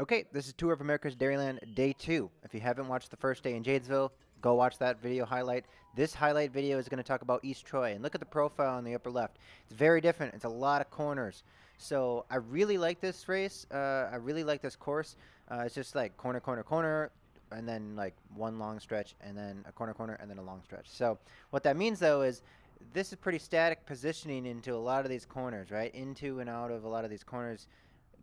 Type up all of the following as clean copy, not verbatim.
Okay, this is Tour of America's Dairyland Day 2. If you haven't watched the first day in Jadesville, go watch that video highlight. This highlight video is going to talk about East Troy, and look at the profile on the upper left. It's very different. It's a lot of corners. So I really like this race. I really like this course. It's just like corner, corner, corner, and then like one long stretch, and then a corner, corner, and then a long stretch. So what that means, though, is this is pretty static positioning into a lot of these corners, right? Into and out of a lot of these corners.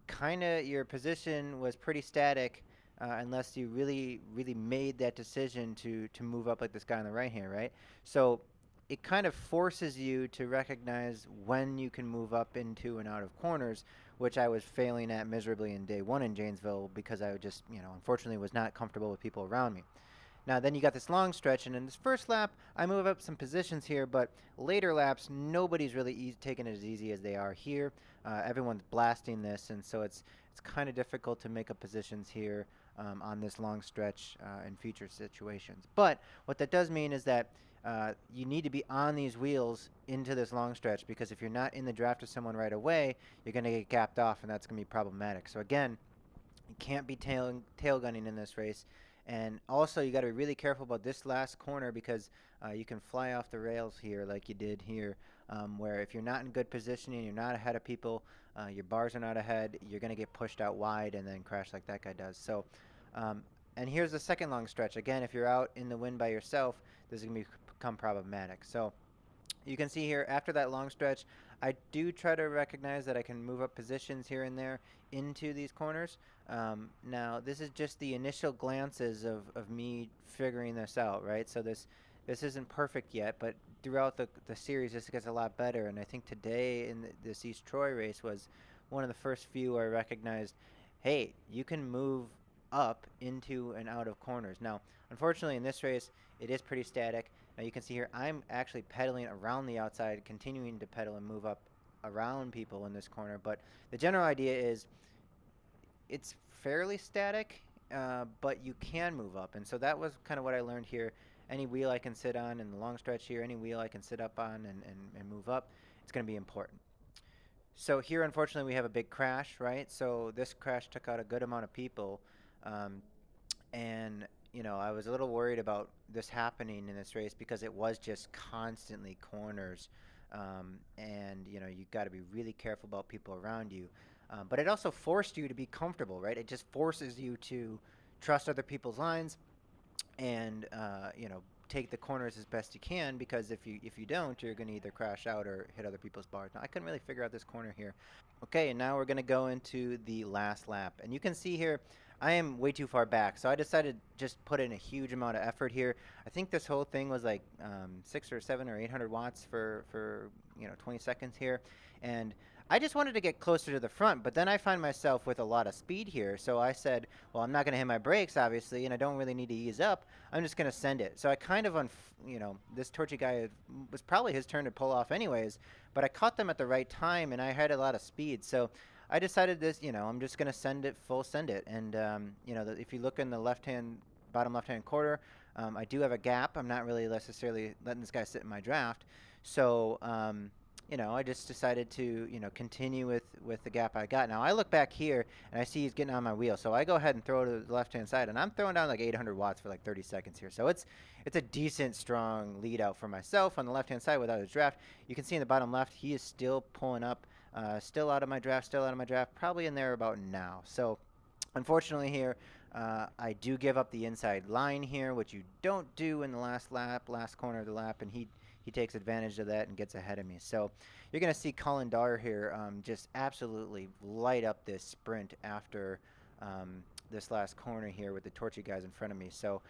Kind of your position was pretty static unless you really made that decision to move up like this guy on the right here, right? So it kind of forces you to recognize when you can move up into and out of corners, which I was failing at miserably in day one in Janesville because I would just, unfortunately was not comfortable with people around me. Now then you got this long stretch, and in this first lap, I move up some positions here, but later laps, nobody's really taking it as easy as they are here. Everyone's blasting this, and so it's kind of difficult to make up positions here on this long stretch in future situations. But what that does mean is that you need to be on these wheels into this long stretch, because if you're not in the draft of someone right away, you're going to get gapped off, and that's going to be problematic. So again, you can't be tail gunning in this race. And also, you got to be really careful about this last corner, because you can fly off the rails here like you did here, where if you're not in good positioning, you're not ahead of people, your bars are not ahead, you're going to get pushed out wide and then crash like that guy does. So, and here's the second long stretch. Again, if you're out in the wind by yourself, this is going to become problematic. So you can see here, after that long stretch, I do try to recognize that I can move up positions here and there into these corners. Now, this is just the initial glances of me figuring this out, right? So this isn't perfect yet, but throughout the series, this gets a lot better. And I think today in this East Troy race was one of the first few I recognized, hey, you can move up into and out of corners. Now, unfortunately, in this race, it is pretty static. Now you can see here, I'm actually pedaling around the outside, continuing to pedal and move up around people in this corner. But the general idea is it's fairly static, but you can move up. And so that was kind of what I learned here. Any wheel I can sit on in the long stretch here, any wheel I can sit up on and move up, it's going to be important. So here, unfortunately, we have a big crash, right? So this crash took out a good amount of people. Um, and I was a little worried about this happening in this race because it was just constantly corners, and you got to be really careful about people around you. But it also forced you to be comfortable, right? It just forces you to trust other people's lines and take the corners as best you can, because if you don't, you're going to either crash out or hit other people's bars. Now I couldn't really figure out this corner here. Okay, and now we're going to go into the last lap, and you can see here I am way too far back, so I decided to just put in a huge amount of effort here. I think this whole thing was like 6 or 7 or 800 watts for 20 seconds here, and I just wanted to get closer to the front, but then I find myself with a lot of speed here, so I said, well, I'm not going to hit my brakes, obviously, and I don't really need to ease up. I'm just going to send it. So I kind of, this torchy guy was probably his turn to pull off anyways, but I caught them at the right time, and I had a lot of speed. So I decided this, I'm just going to send it, full send it. And, if you look in the bottom left-hand quarter, I do have a gap. I'm not really necessarily letting this guy sit in my draft. So, I just decided to, continue with the gap I got. Now, I look back here, and I see he's getting on my wheel. So I go ahead and throw to the left-hand side, and I'm throwing down like 800 watts for like 30 seconds here. So it's a decent, strong lead out for myself on the left-hand side without his draft. You can see in the bottom left, he is still pulling up, still out of my draft, probably in there about now. So unfortunately here, I do give up the inside line here, which you don't do in the last corner of the lap, and he takes advantage of that and gets ahead of me. So you're going to see Colin Dar here just absolutely light up this sprint after this last corner here with the torchy guys in front of me. So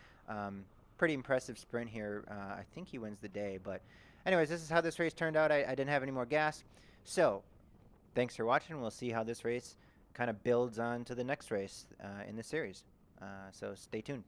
pretty impressive sprint here. I think he wins the day. But anyways, this is how this race turned out. I didn't have any more gas. So thanks for watching. We'll see how this race kind of builds on to the next race in the series. So stay tuned.